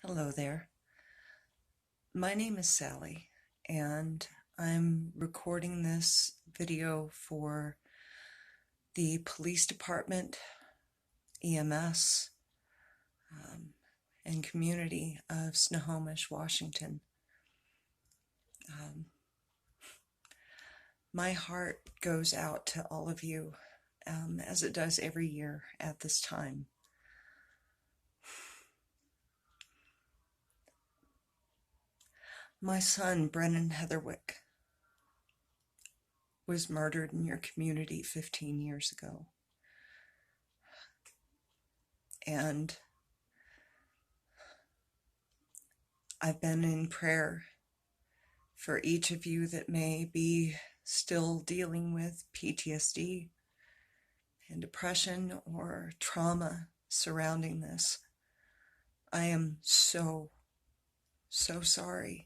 Hello there. My name is Sally, and I'm recording this video for the police department, EMS, and community of Snohomish, Washington. My heart goes out to all of you, as it does every year at this time. My son, Brennan Hetherwick, was murdered in your community 15 years ago. And I've been in prayer for each of you that may be still dealing with PTSD and depression or trauma surrounding this. I am so sorry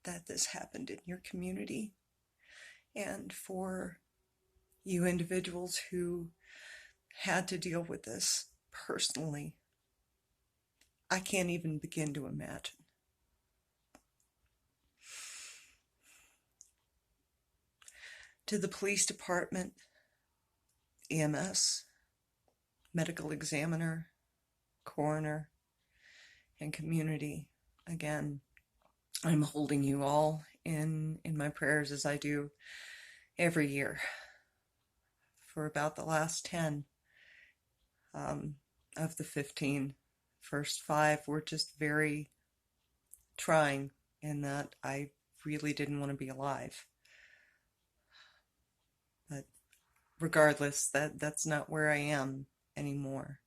that this happened in your community, and for you individuals who had to deal with this personally. I can't even begin to imagine. To the police department, EMS, medical examiner, coroner, and community, again, I'm holding you all in my prayers, as I do every year for about the last 10 of the 15. First 5 were just very trying in that I really didn't want to be alive. But regardless, that's not where I am anymore.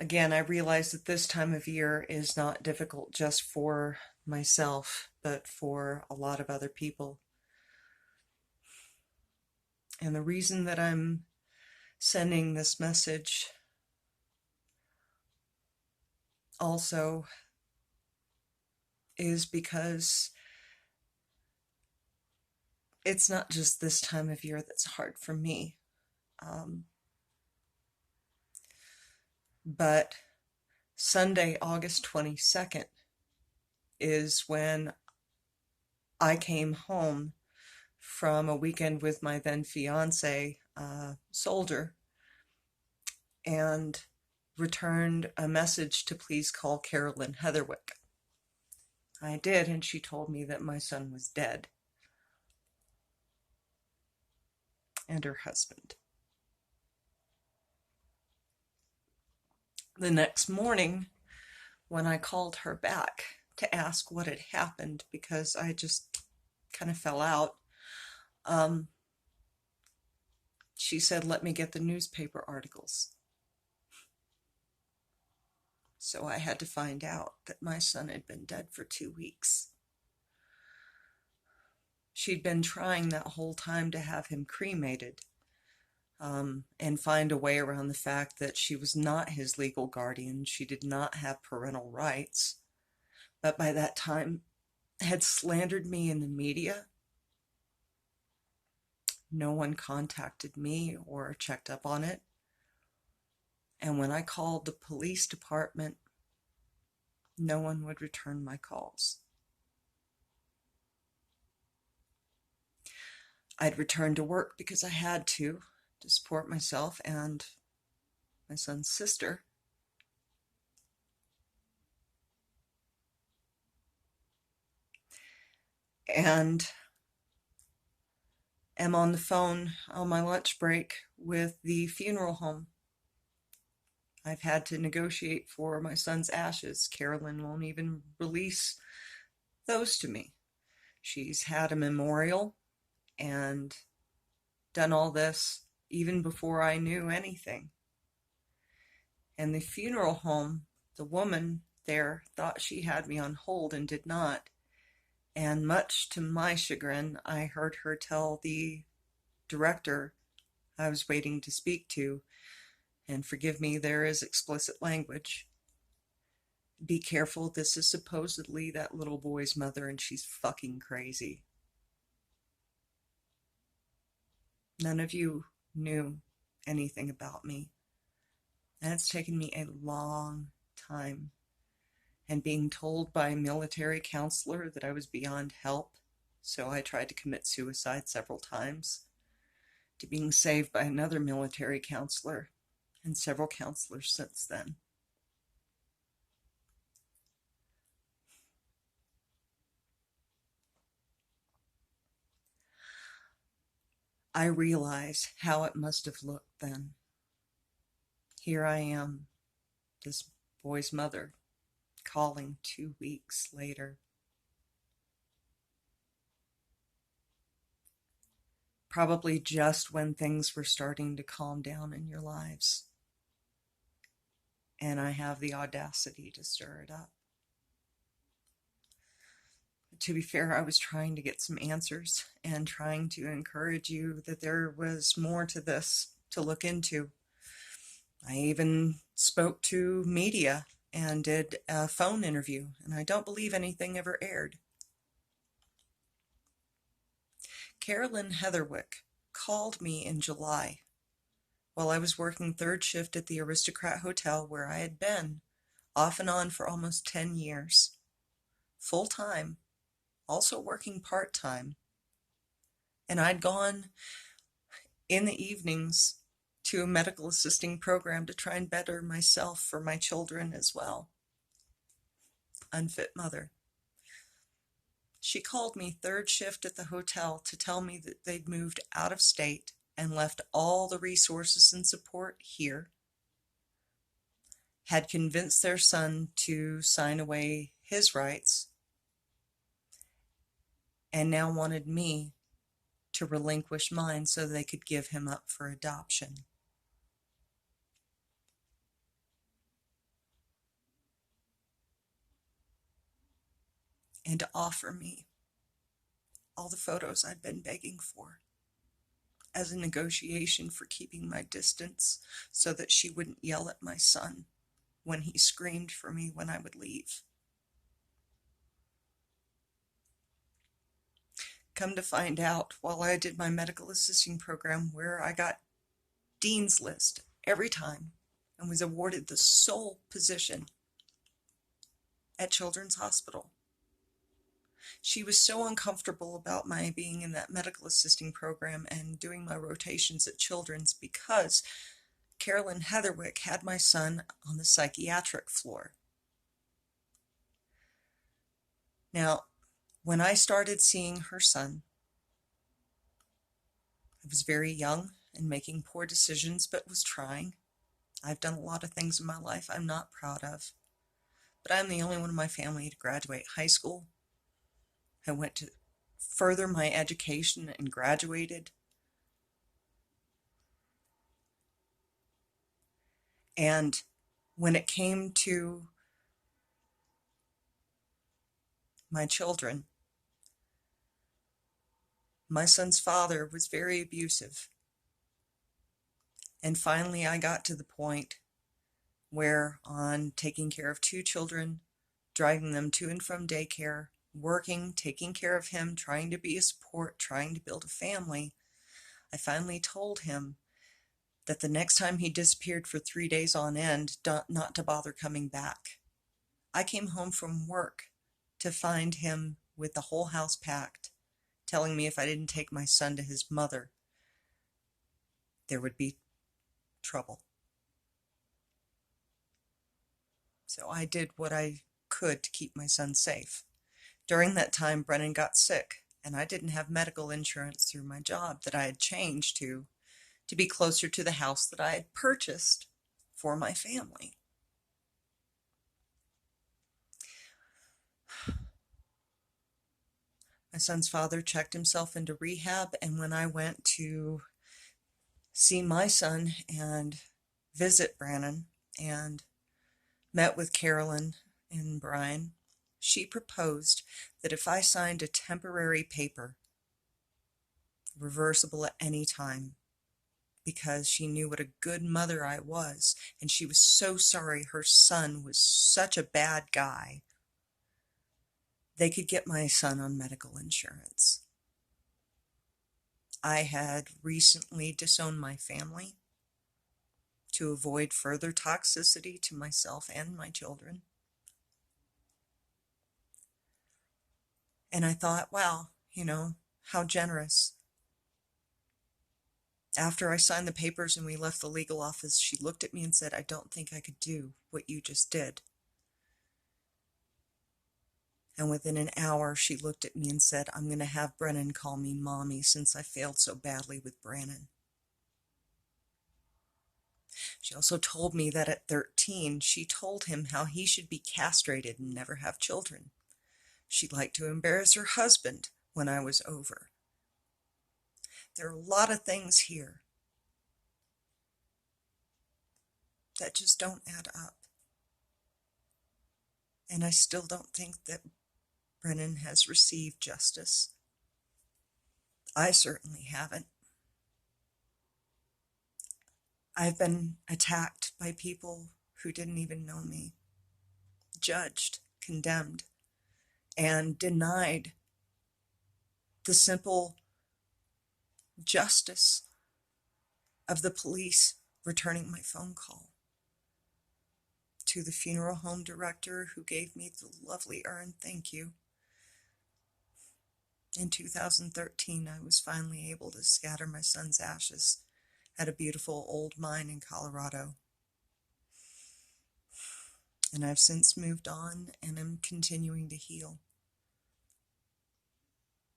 Again, I realize that this time of year is not difficult just for myself, but for a lot of other people. And the reason that I'm sending this message also is because it's not just this time of year that's hard for me. But Sunday, August 22nd is when I came home from a weekend with my then fiance, Soldier, and returned a message to please call Brennan Hetherwick. I did, and she told me that my son was dead. And her husband. The next morning, when I called her back to ask what had happened, because I just kind of fell out, she said, let me get the newspaper articles. So I had to find out that my son had been dead for 2 weeks. She'd been trying that whole time to have him cremated, and find a way around the fact that she was not his legal guardian. She did not have parental rights, but by that time had slandered me in the media. No one contacted me or checked up on it. And when I called the police department, no one would return my calls. I'd returned to work because I had to support myself and my son's sister. And am on the phone on my lunch break with the funeral home. I've had to negotiate for my son's ashes. Carolyn won't even release those to me. She's had a memorial and done all this even before I knew anything. And the funeral home, the woman there thought she had me on hold and did not. And much to my chagrin, I heard her tell the director I was waiting to speak to, and forgive me, there is explicit language, be careful, this is supposedly that little boy's mother and she's fucking crazy. None of you knew anything about me. And it's taken me a long time. And being told by a military counselor that I was beyond help, so I tried to commit suicide several times, to being saved by another military counselor and several counselors since then. I realize how it must have looked then. Here I am, this boy's mother, calling 2 weeks later. Probably just when things were starting to calm down in your lives. And I have the audacity to stir it up. To be fair, I was trying to get some answers and trying to encourage you that there was more to this to look into. I even spoke to media and did a phone interview, and I don't believe anything ever aired. Brennan Hetherwick called me in July while I was working third shift at the Aristocrat Hotel where I had been off and on for almost 10 years, full time, also working part-time. And I'd gone in the evenings to a medical assisting program to try and better myself for my children as well. Unfit mother. She called me third shift at the hotel to tell me that they'd moved out of state and left all the resources and support here, had convinced their son to sign away his rights, and now wanted me to relinquish mine so they could give him up for adoption. And to offer me all the photos I'd been begging for as a negotiation for keeping my distance so that she wouldn't yell at my son when he screamed for me when I would leave. Come to find out, while I did my medical assisting program where I got Dean's List every time and was awarded the sole position at Children's Hospital, she was so uncomfortable about my being in that medical assisting program and doing my rotations at Children's because Brennan Hetherwick had my son on the psychiatric floor. Now, when I started seeing her son, I was very young and making poor decisions, but was trying. I've done a lot of things in my life I'm not proud of, but I'm the only one in my family to graduate high school. I went to further my education and graduated. And when it came to my children, my son's father was very abusive. And finally, I got to the point where, on taking care of 2 children, driving them to and from daycare, working, taking care of him, trying to be a support, trying to build a family, I finally told him that the next time he disappeared for 3 days on end, not to bother coming back. I came home from work to find him with the whole house packed, telling me if I didn't take my son to his mother, there would be trouble. So I did what I could to keep my son safe. During that time, Brennan got sick, and I didn't have medical insurance through my job that I had changed to be closer to the house that I had purchased for my family. My son's father checked himself into rehab, and when I went to see my son and visit Brennan and met with Carolyn and Brian, she proposed that if I signed a temporary paper, reversible at any time, because she knew what a good mother I was, and she was so sorry her son was such a bad guy, they could get my son on medical insurance. I had recently disowned my family. to avoid further toxicity to myself and my children. And I thought, wow, how generous. After I signed the papers and we left the legal office, she looked at me and said, I don't think I could do what you just did. And within an hour, she looked at me and said, I'm going to have Brennan call me Mommy since I failed so badly with Brandon. She also told me that at 13, she told him how he should be castrated and never have children. She'd like to embarrass her husband when I was over. There are a lot of things here that just don't add up. And I still don't think that Brennan has received justice. I certainly haven't. I've been attacked by people who didn't even know me, judged, condemned, and denied the simple justice of the police returning my phone call to the funeral home director who gave me the lovely urn thank you. In 2013, I was finally able to scatter my son's ashes at a beautiful old mine in Colorado. And I've since moved on and am continuing to heal.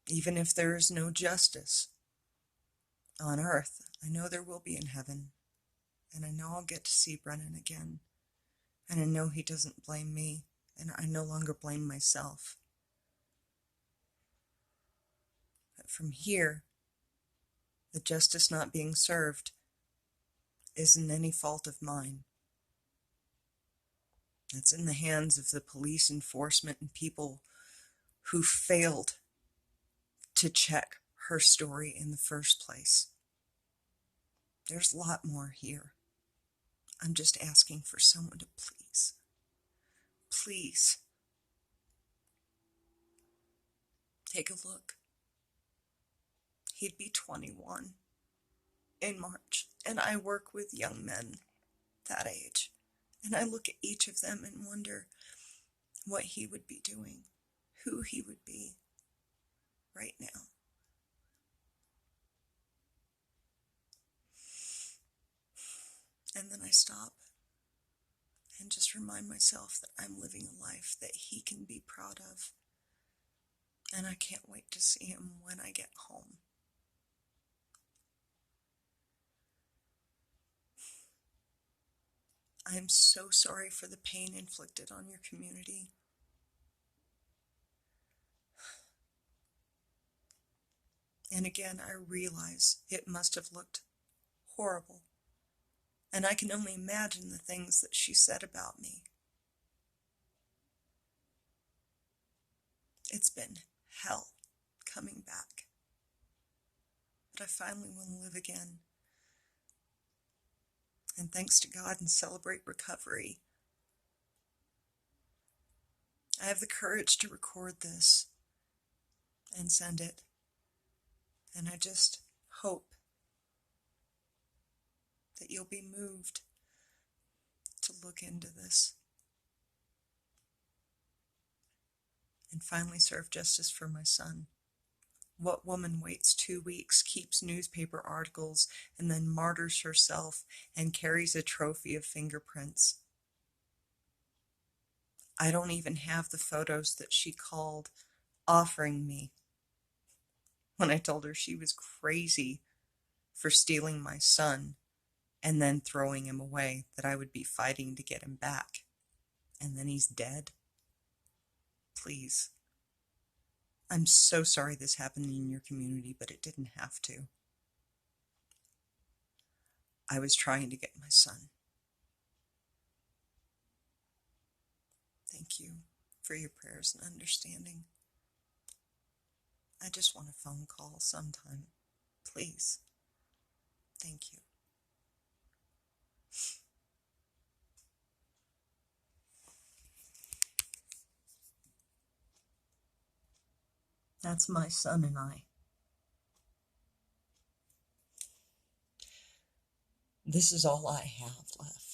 Even if there is no justice on earth, I know there will be in heaven. And I know I'll get to see Brennan again. And I know he doesn't blame me, and I no longer blame myself. But from here, the justice not being served isn't any fault of mine. It's in the hands of the police enforcement and people who failed to check her story in the first place. There's a lot more here. I'm just asking for someone to please take a look. He'd be 21 in March, and I work with young men that age. And I look at each of them and wonder what he would be doing, who he would be right now. And then I stop and just remind myself that I'm living a life that he can be proud of. And I can't wait to see him when I get home. I'm so sorry for the pain inflicted on your community. And again, I realize it must have looked horrible. And I can only imagine the things that she said about me. It's been hell coming back. But I finally want to live again. And thanks to God and celebrate recovery, I have the courage to record this and send it. And I just hope that you'll be moved to look into this and finally serve justice for my son. What woman waits 2 weeks, keeps newspaper articles, and then martyrs herself and carries a trophy of fingerprints? I don't even have the photos that she called offering me when I told her she was crazy for stealing my son and then throwing him away, that I would be fighting to get him back. And then he's dead. Please. I'm so sorry this happened in your community, but it didn't have to. I was trying to get my son. Thank you for your prayers and understanding. I just want a phone call sometime. Please. Thank you. That's my son and I. This is all I have left.